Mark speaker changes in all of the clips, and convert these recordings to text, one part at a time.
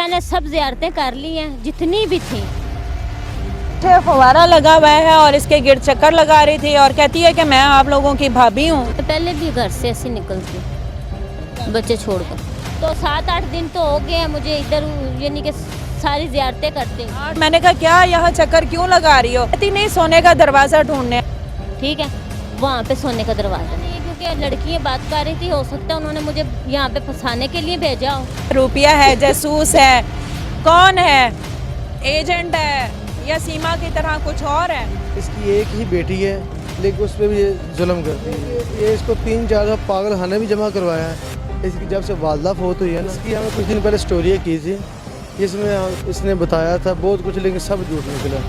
Speaker 1: मैंने सब ज़ियारतें कर ली हैं जितनी भी थी।
Speaker 2: फवारा लगा हुआ है और इसके गिर्द चक्कर लगा रही थी और कहती है कि मैं आप लोगों की भाभी हूँ।
Speaker 1: पहले भी घर से ऐसे निकलती बच्चे छोड़कर, तो 7-8 दिन तो हो गए हैं मुझे इधर, यानी कि सारी ज़ियारतें करते हैं।
Speaker 2: मैंने कहा क्या यहाँ चक्कर क्यों लगा रही हो? कहती नहीं, सोने का दरवाज़ा ढूंढने।
Speaker 1: ठीक है, वहाँ पे सोने का दरवाज़ा नहीं, क्योंकि लड़कियाँ बात कर रही थी, हो सकता है उन्होंने मुझे यहाँ पे फंसाने के लिए भेजा हो।
Speaker 2: रुपया है, जासूस है, कौन है? एजेंट है या सीमा की तरह कुछ और है?
Speaker 3: इसकी एक ही बेटी है लेकिन उस पर भी ये जुल्म करती है। ये इसको 3-4 पागल खाने भी जमा करवाया है। इसकी जब से वालदा फोत हुई है ना, इसकी हमें कुछ दिन पहले स्टोरी की थी जिसमें इसने बताया था बहुत कुछ, लेकिन सब झूठ निकला।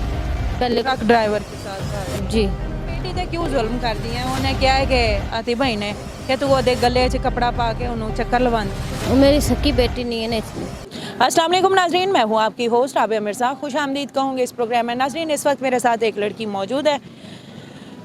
Speaker 1: पहले
Speaker 2: ट्रक ड्राइवर के साथ
Speaker 1: जी
Speaker 2: बेटी ने क्यों जुल्म कर दिया? उन्हें क्या है कि आती भाई ने कि तू वो देख गले च कपड़ा पा के उन्होंने चक्कर लवानी।
Speaker 1: वो मेरी सकी बेटी नहीं है ना, इसलिए।
Speaker 2: अस्सलाम वालेकुम नाजरीन, मैं हूँ आपकी होस्ट आबिया मिर्ज़ा। खुश आमदीद कहूँगी इस प्रोग्राम में। नाजरीन, इस वक्त मेरे साथ एक लड़की मौजूद है।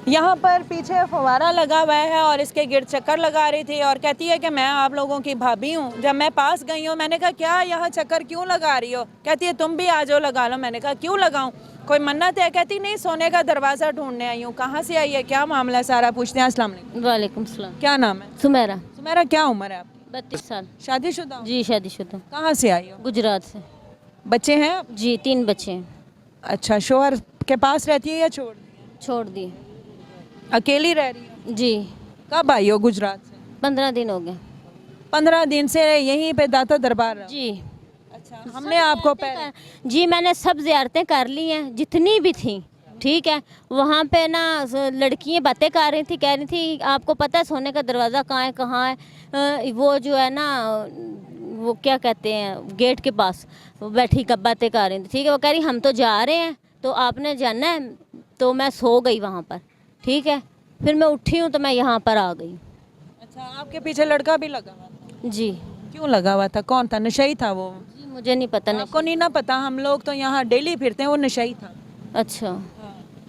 Speaker 2: यहाँ पर पीछे फवारा लगा हुआ है और इसके गिर्द चक्कर लगा रही थी और कहती है कि मैं आप लोगों की भाभी हूँ। जब मैं पास गई हूँ, मैंने कहा क्या यहाँ चक्कर क्यों लगा रही हो? कहती है तुम भी आ जाओ लगा लो। मैंने कहा क्यों लगाऊँ, कोई मन्नत है? कहती नहीं, सोने का दरवाज़ा ढूंढने आई हूँ। कहाँ से आई है, क्या मामला है, सारा पूछते हैं। अस्सलाम वालेकुम।
Speaker 1: वालेकुम सलाम।
Speaker 2: क्या नाम है?
Speaker 1: सुमेरा।
Speaker 2: सुमेरा, क्या उम्र है आपकी?
Speaker 1: 32 साल।
Speaker 2: शादीशुदा हो?
Speaker 1: जी शादीशुदा।
Speaker 2: कहाँ से आई हो?
Speaker 1: गुजरात से।
Speaker 2: बच्चे हैं?
Speaker 1: जी 3 बच्चे हैं।
Speaker 2: अच्छा, शोहर के पास रहती है या छोड़ दिए?
Speaker 1: छोड़ दिए।
Speaker 2: अकेली रह रही हो?
Speaker 1: जी
Speaker 2: कब आई हो गुजरात से?
Speaker 1: 15 दिन हो गए।
Speaker 2: 15 दिन से यहीं पे दाता दरबार रहो?
Speaker 1: जी
Speaker 2: अच्छा, हमने आपको पहले
Speaker 1: जी मैंने सब ज़ियारतें कर ली हैं जितनी भी थी। ठीक है, वहाँ पे ना लड़कियाँ बातें कर रही थी, कह रही थी आपको पता है सोने का दरवाज़ा कहाँ है? वो जो है ना, वो क्या कहते हैं, गेट के पास वो बैठी कब बातें कर रही थी। ठीक है, वो कह रही हम तो जा रहे हैं, तो आपने जाना है। तो मैं सो गई वहाँ पर। ठीक है, फिर मैं उठी हूँ तो मैं यहाँ पर आ गई।
Speaker 2: अच्छा, आपके पीछे लड़का भी लगा हुआ था?
Speaker 1: जी
Speaker 2: क्यों लगा हुआ था? कौन था? नशई था वो?
Speaker 1: जी मुझे नहीं पता।
Speaker 2: आपको नहीं ना पता? हम लोग तो यहाँ डेली फिरते हैं। वो नशई था।
Speaker 1: अच्छा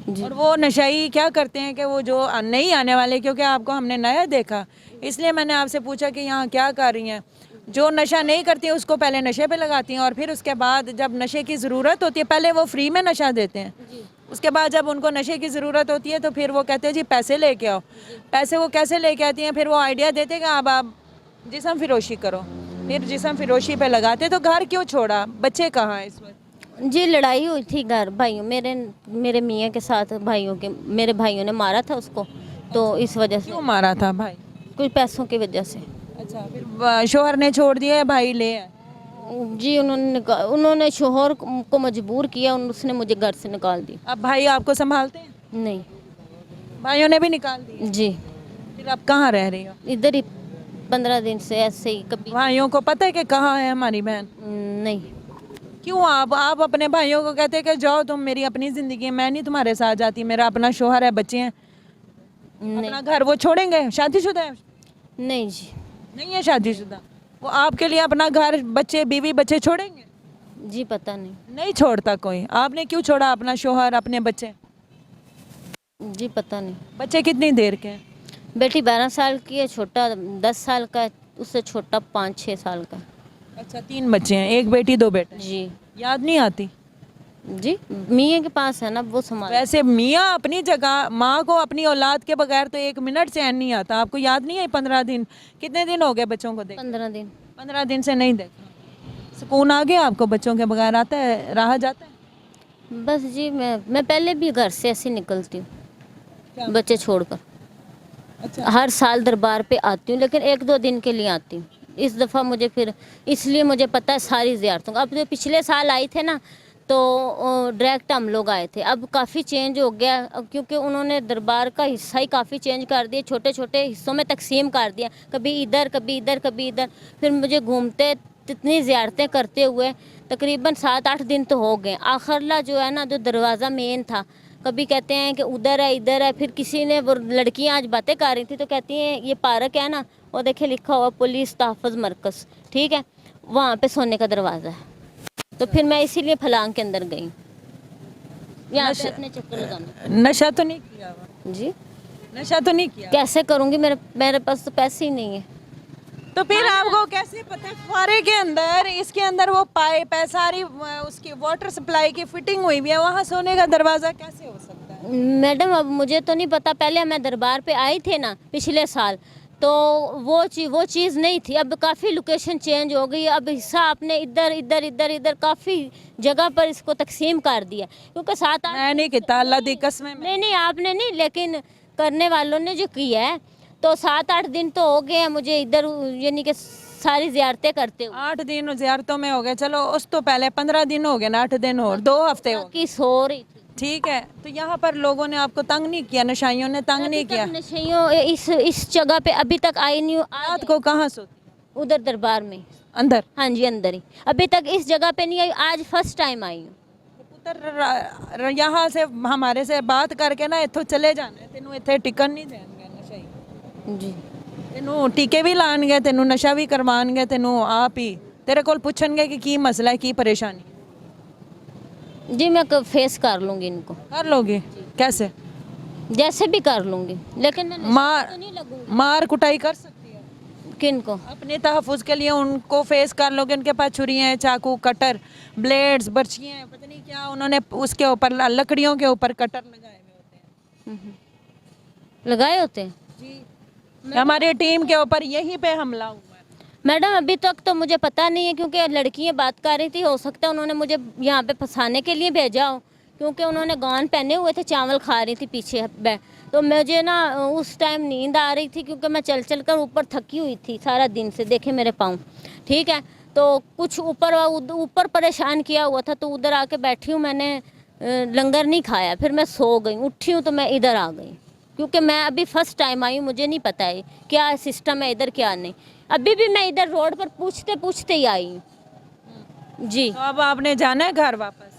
Speaker 1: जी।
Speaker 2: और वो नशाई क्या करते हैं कि वो जो नहीं आने वाले, क्योंकि आपको हमने नया देखा, इसलिए मैंने आपसे पूछा कि यहाँ क्या कर रही हैं। जो नशा नहीं करती उसको पहले नशे पे लगाती हैं और फिर उसके बाद जब नशे की ज़रूरत होती है, पहले वो फ्री में नशा देते हैं। उसके बाद जब उनको नशे की ज़रूरत होती है तो फिर वो कहते हैं जी पैसे लेके आओ। पैसे वो कैसे लेके आती हैं? फिर वो आइडिया देते हैं कि अब आप जिस्म फिरोशी करो। फिर जिस्म फिरोशी पे लगाते। तो घर क्यों छोड़ा? बच्चे कहाँ हैं इस वक्त?
Speaker 1: जी लड़ाई हुई थी घर भाइयों मेरे मियाँ के साथ। मेरे भाइयों ने मारा था उसको, तो इस वजह से।
Speaker 2: क्यों मारा था भाई?
Speaker 1: कुछ पैसों की वजह से।
Speaker 2: अच्छा, फिर शोहर ने छोड़ दिया है, भाई ले आए?
Speaker 1: जी उन्होंने शोहर को मजबूर किया, उसने मुझे घर से निकाल दी।
Speaker 2: अब भाई आपको संभालते हैं?
Speaker 1: नहीं।
Speaker 2: भाइयों ने भी निकाल दिया?
Speaker 1: जी
Speaker 2: फिर आप कहाँ रह रही हो?
Speaker 1: इधर ही 15 दिन से ऐसे ही कभी।
Speaker 2: भाइयों को पता है कि कहाँ है हमारी बहन?
Speaker 1: नहीं।
Speaker 2: क्यों आप अपने भाइयों को कहते हैं कि जाओ तुम, मेरी अपनी ज़िंदगी है, मैं नहीं तुम्हारे साथ जाती, मेरा अपना शोहर है, बच्चे हैं, अपना घर वो छोड़ेंगे? शादीशुदा है?
Speaker 1: नहीं जी।
Speaker 2: नहीं है शादीशुदा? वो आपके लिए अपना घर, बच्चे, बीवी, बच्चे छोड़ेंगे?
Speaker 1: जी पता नहीं।
Speaker 2: नहीं छोड़ता कोई। आपने क्यों छोड़ा अपना शोहर, अपने बच्चे?
Speaker 1: जी पता नहीं।
Speaker 2: बच्चे कितनी देर के हैं?
Speaker 1: बेटी 12 साल की है, छोटा 10 साल का है, उससे छोटा 5-6 साल का।
Speaker 2: अच्छा, 3 बच्चे हैं, एक बेटी 2 बेटे।
Speaker 1: जी।
Speaker 2: याद नहीं आती?
Speaker 1: जी मियाँ के पास है ना, वो संभाल।
Speaker 2: वैसे मियाँ अपनी जगह, माँ को अपनी औलाद के बगैर तो 1 मिनट चैन नहीं आता। आपको याद नहीं है? 15 दिन, कितने दिन हो गए बच्चों को देख?
Speaker 1: 15 दिन।
Speaker 2: 15 दिन से नहीं देखा। सुकून आ गया आपको? बच्चों के बगैर आता है, रहा जाता है?
Speaker 1: बस जी मैं पहले भी घर से ऐसे निकलती हूँ बच्चे छोड़कर।
Speaker 2: अच्छा।
Speaker 1: हर साल दरबार पे आती हूँ, लेकिन 1-2 दिन के लिए आती हूँ। इस दफ़ा मुझे फिर इसलिए मुझे पता है सारी ज़ियारतों का। अब जो पिछले साल आई थे ना, तो डायरेक्ट हम लोग आए थे। अब काफ़ी चेंज हो गया, क्योंकि उन्होंने दरबार का हिस्सा ही काफ़ी चेंज कर दिया, छोटे छोटे हिस्सों में तकसीम कर दिया, कभी इधर कभी इधर कभी इधर। फिर मुझे घूमते इतनी ज़ियारतें करते हुए तकरीबन 7-8 दिन तो हो गए। आखिरला जो है ना, जो दरवाज़ा मेन था, कभी कहते हैं कि उधर है इधर है। फिर किसी ने, वो लड़कियां आज बातें कर रही थी, तो कहती हैं ये पार्क है ना, वो देखे लिखा हुआ पुलिस तहफ़्फ़ुज़ मरकज़। ठीक है, वहाँ पे सोने का दरवाज़ा है। तो फिर मैं इसीलिए फलांग के अंदर गई, यहाँ पे अपने चक्कर लगाने।
Speaker 2: नशा तो नहीं किया हुआ?
Speaker 1: जी
Speaker 2: नशा तो नहीं किया?
Speaker 1: कैसे करूँगी, मेरे पास तो पैसे ही नहीं है।
Speaker 2: तो फिर आपको कैसे पता फुहारे के अंदर इसके अंदर वो पाइप है सारी उसकी वाटर सप्लाई की फिटिंग हुई भी है, वहाँ सोने का दरवाज़ा कैसे हो सकता है?
Speaker 1: मैडम अब मुझे तो नहीं पता, पहले मैं दरबार पे आई थी ना पिछले साल, तो वो चीज़ नहीं थी। अब काफ़ी लोकेशन चेंज हो गई, अब हिस्सा आपने इधर इधर इधर इधर काफ़ी जगह पर इसको तकसीम कर दिया, क्योंकि 7-8
Speaker 2: मैं नहीं किता अल्लाह दी कसम में।
Speaker 1: नहीं आपने नहीं, लेकिन करने वालों ने जो किया है, तो 7-8 दिन तो हो गए हैं मुझे इधर यानी कि सारी जियारतें करते हुए।
Speaker 2: 8 दिन जियारतों में हो गए, चलो उस तो पहले 15 दिन हो गए ना, 8 दिन और 2 हफ्ते हो गए।
Speaker 1: कि सो रही थी।
Speaker 2: ठीक है, तो यहाँ पर लोगों ने आपको तंग नहीं किया, नशाइयों ने तंग नहीं किया?
Speaker 1: नशेइयों इस जगह पे अभी तक आई नहीं हूँ।
Speaker 2: रात को कहाँ सोती?
Speaker 1: उधर दरबार में,
Speaker 2: अंदर?
Speaker 1: हाँ जी अंदर ही, अभी तक इस जगह पे नहीं आई, आज फर्स्ट टाइम आई हूँ।
Speaker 2: पुत्र यहाँ से हमारे से बात करके ना इथों चले जाना है, तेनू इत्थे टिकन नहीं देंगे नशाई।
Speaker 1: जी
Speaker 2: तेनू टीके भी लाएंगे, तेनू नशा भी करवाएंगे, तेनू आप ही तेरे कोल पूछेंगे कि की मसला है, की परेशानी है।
Speaker 1: जी मैं फेस कर लूँगी इनको,
Speaker 2: कर लोगे? कैसे?
Speaker 1: जैसे भी कर लूँगी, लेकिन मैं नशे
Speaker 2: मार
Speaker 1: तो नहीं लगूंगी।
Speaker 2: मार कुटाई कर सकती है?
Speaker 1: किन को?
Speaker 2: अपने तहफ़ुज़ के लिए उनको फेस कर लोगे, उनके पास छुरियाँ हैं, चाकू, कटर, ब्लेड्स, बर्छियाँ हैं, पता नहीं क्या उन्होंने उसके ऊपर लकड़ियों के ऊपर कटर लगाए हुए होते हैं।
Speaker 1: लगाए होते हैं
Speaker 2: जी, हमारी टीम के ऊपर यहीं पे हमला हुआ है।
Speaker 1: मैडम। अभी तक तो मुझे पता नहीं है, क्योंकि लड़कियां बात कर रही थी, हो सकता है उन्होंने मुझे यहाँ पे फंसाने के लिए भेजा हो, क्योंकि उन्होंने गाउन पहने हुए थे, चावल खा रही थी पीछे तो मुझे ना उस टाइम नींद आ रही थी, क्योंकि मैं चल चल कर ऊपर थकी हुई थी सारा दिन से, देखे मेरे पाँव। ठीक है, तो कुछ ऊपर परेशान किया हुआ था, तो उधर आके बैठी हूँ, मैंने लंगर नहीं खाया, फिर मैं सो गई, उठी हूँ तो मैं इधर आ गई, क्योंकि मैं अभी फर्स्ट टाइम आई हूँ, मुझे नहीं पता है क्या सिस्टम है इधर क्या नहीं। अभी भी मैं इधर रोड पर पूछते पूछते ही आई हूँ। जी
Speaker 2: तो अब आपने जाना है घर वापस?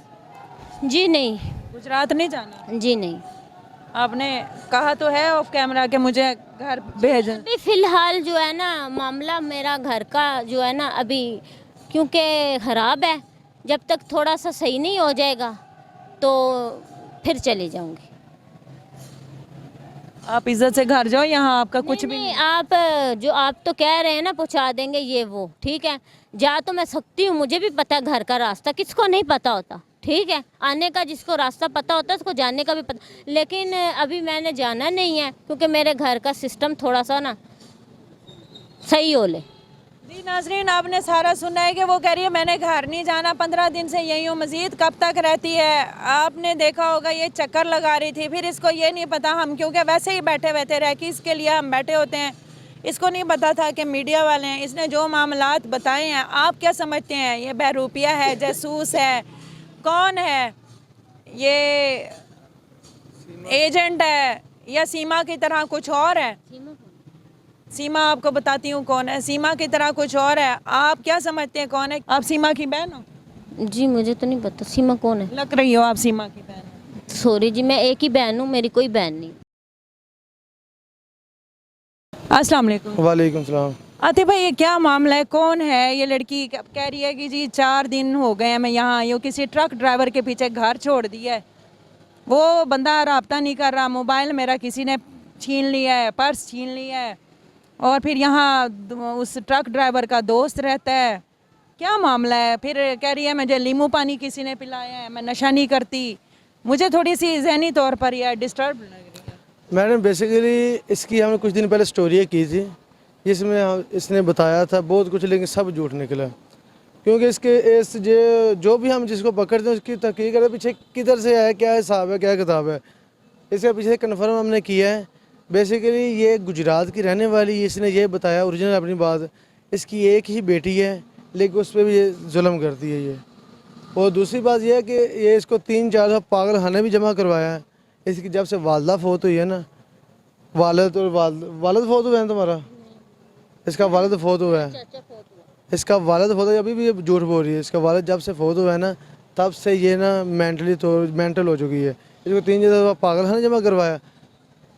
Speaker 1: जी नहीं।
Speaker 2: गुजरात नहीं जाना?
Speaker 1: जी नहीं।
Speaker 2: आपने कहा तो है ऑफ कैमरा कि मुझे घर भेज।
Speaker 1: अभी फिलहाल जो है ना मामला मेरा घर का जो है ना अभी क्योंकि ख़राब है, जब तक थोड़ा सा सही नहीं हो जाएगा तो फिर चली जाऊंगी।
Speaker 2: आप इज्जत से घर जाओ, यहाँ आपका कुछ भी
Speaker 1: नहीं, आप जो आप तो कह रहे हैं ना पहुंचा देंगे ये वो, ठीक है, जा तो मैं सकती हूँ, मुझे भी पता है घर का रास्ता, किसको नहीं पता होता, ठीक है, आने का जिसको रास्ता पता होता है उसको जाने का भी पता, लेकिन अभी मैंने जाना नहीं है, क्योंकि मेरे घर का सिस्टम थोड़ा सा ना सही हो ले।
Speaker 2: जी नाज़रीन, आपने सारा सुना है कि वो कह रही है मैंने घर नहीं जाना, 15 दिन से यहीं हूँ, मज़ीद कब तक रहती है? आपने देखा होगा ये चक्कर लगा रही थी, फिर इसको ये नहीं पता, हम क्योंकि वैसे ही बैठे हुए थे रैकीज़ के लिए हम बैठे होते हैं, इसको नहीं पता था कि मीडिया वाले हैं। इसने जो मामलात बताए हैं, आप क्या समझते हैं? ये बहरूपिया है, जासूस है, कौन है ये? एजेंट है या सीमा की तरह कुछ और है? सीमा आपको बताती हूँ कौन है, सीमा की तरह कुछ और है। आप क्या समझते हैं कौन है? आप सीमा की बहन हो?
Speaker 1: जी मुझे तो नहीं पता सीमा कौन है।
Speaker 2: लग रही हो आप सीमा की बहन।
Speaker 1: सॉरी जी, मैं एक ही बहन हूँ, मेरी कोई बहन नहीं।
Speaker 2: अस्सलाम वालेकुम।
Speaker 3: वालेकुम सलाम।
Speaker 2: आतिफ भाई, ये क्या मामला है? कौन है ये लड़की? कह रही है कि जी 4 दिन हो गए हैं मैं यहाँ आई हूँ, किसी ट्रक ड्राइवर के पीछे घर छोड़ दिया है, वो बंदा रब्ता नहीं कर रहा, मोबाइल मेरा किसी ने छीन लिया है, पर्स छीन लिया है, और फिर यहाँ उस ट्रक ड्राइवर का दोस्त रहता है। क्या मामला है? फिर कह रही है मुझे नींबू पानी किसी ने पिलाया है, मैं नशा नहीं करती। मुझे थोड़ी सी जहनी तौर पर यह डिस्टर्ब लग रही है।
Speaker 3: मैडम बेसिकली इसकी हमने कुछ दिन पहले स्टोरी की थी, जिसमें इसने बताया था बहुत कुछ, लेकिन सब झूठ निकला, क्योंकि इस जो भी हम जिसको पकड़ते हैं उसकी तहकीक करते पीछे किधर से है, क्या हिसाब है, क्या किताब है, इसके पीछे कन्फर्म हमने किया है। बेसिकली ये गुजरात की रहने वाली, इसने ये बताया ओरिजिनल अपनी बात, इसकी एक ही बेटी है, लेकिन उस पर भी ये जुल्म करती है ये। और दूसरी बात यह है कि ये इसको 3-4 पागल खाने भी जमा करवाया है। इसकी जब से वालदा फौत हुई है ना, वालद फौत हुआ है तुम्हारा, इसका वालद फौत हुआ है, इसका वालद फौत हुआ, अभी भी ये झूठ बोल रही है। इसका वालद जब से फौत हुआ है ना, तब से ये ना मेंटल हो चुकी है। इसको 3-4 पागल खाने जमा करवाया,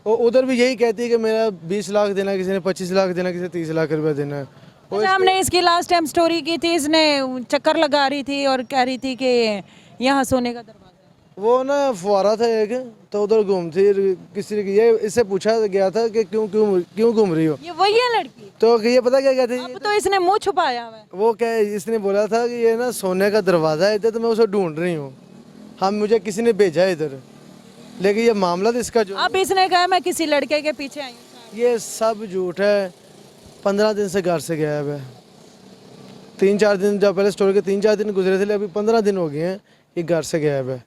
Speaker 3: और उधर भी यही कहती है कि मेरा 20 लाख देना, किसी ने 25 लाख देना, किसी ने 30 लाख रुपया देना है।
Speaker 2: अच्छा, हमने इसकी लास्ट टाइम स्टोरी की थी, इसने चक्कर लगा रही थी और कह रही थी कि यहाँ सोने का दरवाज़ा है।
Speaker 3: वो ना फुवारा था एक, तो उधर घूमती किसी ने ये इससे पूछा गया था कि क्यों क्यों क्यों घूम रही हो,
Speaker 2: ये वही है लड़की?
Speaker 3: तो कि ये पता क्या कहती
Speaker 2: अब तो इसने मुंह छुपाया हुआ है।
Speaker 3: वो क्या इसने बोला था कि ये ना सोने का दरवाज़ा है इधर, तो मैं उसे ढूंढ रही हूँ, हम मुझे किसी ने भेजा है इधर, लेकिन ये मामला तो इसका जो
Speaker 2: अब इसने कहा मैं किसी लड़के के पीछे आई हूँ।
Speaker 3: ये सब झूठ है। 15 दिन से घर से गया है, 3-4 दिन जब पहले स्टोर के 3-4 दिन गुजरे थे, अभी 15 दिन हो गए हैं ये घर से गया है।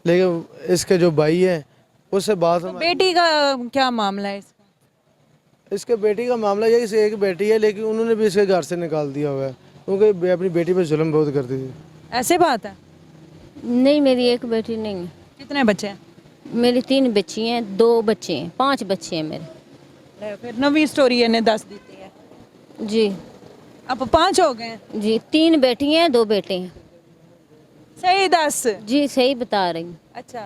Speaker 3: लेकिन इसके जो भाई है उससे बात
Speaker 2: तो बेटी का क्या मामला है इसका?
Speaker 3: इसके बेटी का मामला ये इसे एक बेटी है, लेकिन उन्होंने भी इसके घर से निकाल दिया हुआ है क्योंकि अपनी बेटी पे जुल्म बहुत करती थी।
Speaker 2: ऐसे बात है?
Speaker 1: नहीं, मेरी एक बेटी नहीं है,
Speaker 2: कितने बच्चे हैं?
Speaker 1: मेरी 3 बच्ची हैं, 2 बच्चे हैं, 5 बच्चे हैं मेरे।
Speaker 2: ले, फिर नवी स्टोरी है ने 10 देती है
Speaker 1: जी
Speaker 2: अब 5 हो गए हैं।
Speaker 1: जी, 3 बेटी हैं, 2 बेटे हैं।
Speaker 2: सही 10?
Speaker 1: जी सही बता रही हूँ।
Speaker 2: अच्छा,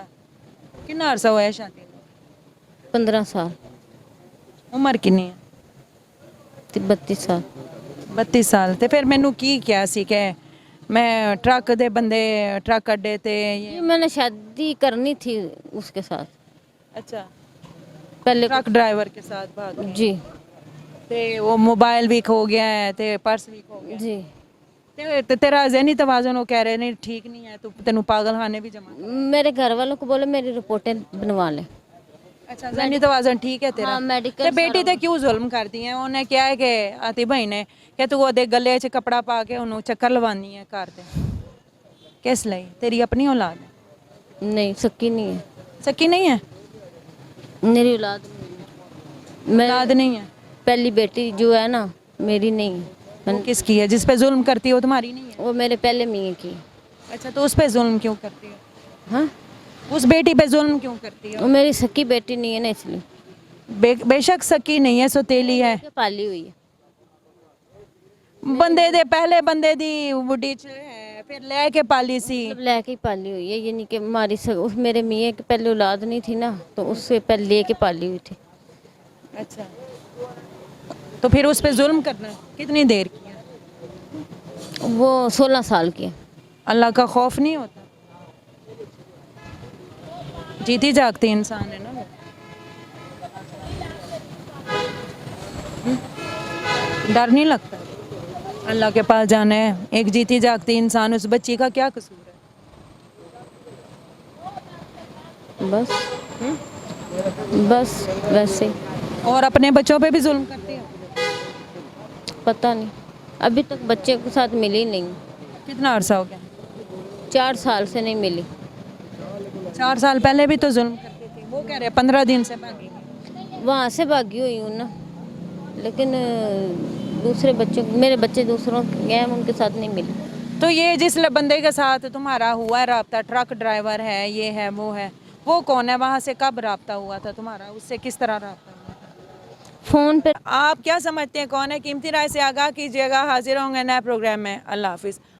Speaker 2: कितना अरसा हुआ है शादी को?
Speaker 1: 15 साल,
Speaker 2: उम्र कितनी है?
Speaker 1: 32 साल।
Speaker 2: 32 साल। ਤੇ ਫਿਰ ਮੈਨੂੰ ਕੀ ਕਿਹਾ ਸੀ ਕਿ मैं ट्रक दे बंदे ट्रक अड्डे ते
Speaker 1: जी
Speaker 2: ये
Speaker 1: मैंने शादी करनी थी उसके साथ
Speaker 2: अच्छा
Speaker 1: पहले।
Speaker 2: ट्रक ड्राइवर के साथ भाग गए।
Speaker 1: जी
Speaker 2: ते वो मोबाइल भी खो गया है ते पर्स भी खो गया
Speaker 1: जी,
Speaker 2: ते तेरा ज़हनी तवाज़ुन वो कह रहे नहीं ठीक नहीं है, तू तेनू पागलखाने भी जमा।
Speaker 1: मेरे घर वालों को बोले मेरी रिपोर्टें बनवा ले।
Speaker 2: अच्छा, ज़हनी तवाज़ुन ठीक है तेरा।
Speaker 1: हाँ, मेडिकल
Speaker 2: ते बेटी ते क्यों जुल्म करती है? उन्हें क्या है कि आती भाई ने कि तू ओदे गले च कपड़ा पा के उन्होंने चक्कर लवानी है घर ते, किस लिए? तेरी अपनी औलाद है?
Speaker 1: नहीं, सकी नहीं है,
Speaker 2: सकी नहीं है?
Speaker 1: मेरी औलाद नहीं है। मैं
Speaker 2: औलाद नहीं है?
Speaker 1: पहली बेटी जो है ना मेरी नहीं है,
Speaker 2: वो किसकी है? जिस पे जुल्म करती है वो तुम्हारी नहीं है?
Speaker 1: वो मेरे पहले मियाँ की है।
Speaker 2: अच्छा, तो उस पे जुल्म क्यों करती है?
Speaker 1: हाँ,
Speaker 2: उस बेटी पे जुल्म क्यों करती है?
Speaker 1: वो मेरी सकी बेटी नहीं है ना, इसलिए
Speaker 2: बेशक सकी नहीं है, सौतेली है।
Speaker 1: के पाली हुई है।
Speaker 2: बंदे दे पहले बंदे दी बुढ़ी च है, फिर ले के पाली सी।
Speaker 1: मतलब लेके ही पाली हुई है, ये नहीं कि हमारी उस मेरे मियाँ की पहले औलाद नहीं थी ना, तो उससे पहले लेके पाली हुई थी।
Speaker 2: अच्छा, तो फिर उस पे जुल्म करना कितनी देर किया?
Speaker 1: वो 16 साल की है।
Speaker 2: अल्लाह का खौफ नहीं होता? जीती जागती इंसान है ना वो। डर नहीं लगता अल्लाह के पास जाना है? एक जीती जागती इंसान, उस बच्ची का क्या कसूर है?
Speaker 1: बस बस वैसे।
Speaker 2: और अपने बच्चों पे भी जुल्म करती है?
Speaker 1: पता नहीं, अभी तक बच्चे के साथ मिली नहीं।
Speaker 2: कितना अरसा हो गया?
Speaker 1: 4 साल से नहीं मिली।
Speaker 2: 4 साल पहले भी तो जुल्म करती थी। वो कह रहे 15 दिन से भागी।
Speaker 1: वहाँ से भागी हुई हूँ ना, लेकिन दूसरे बच्चों मेरे बच्चे दूसरों के गए, उनके साथ नहीं मिली।
Speaker 2: तो ये जिस बंदे के साथ तुम्हारा हुआ है रब्ता, ट्रक ड्राइवर है, ये है वो कौन है? वहाँ से कब रब्ता हुआ था तुम्हारा? उससे किस तरह रब्ता हुआ था?
Speaker 1: फ़ोन पे।
Speaker 2: आप क्या समझते हैं कौन है? कीमती राय से आगाह कीजिएगा। हाजिर होंगे नए प्रोग्राम में। अल्लाह हाफिज़।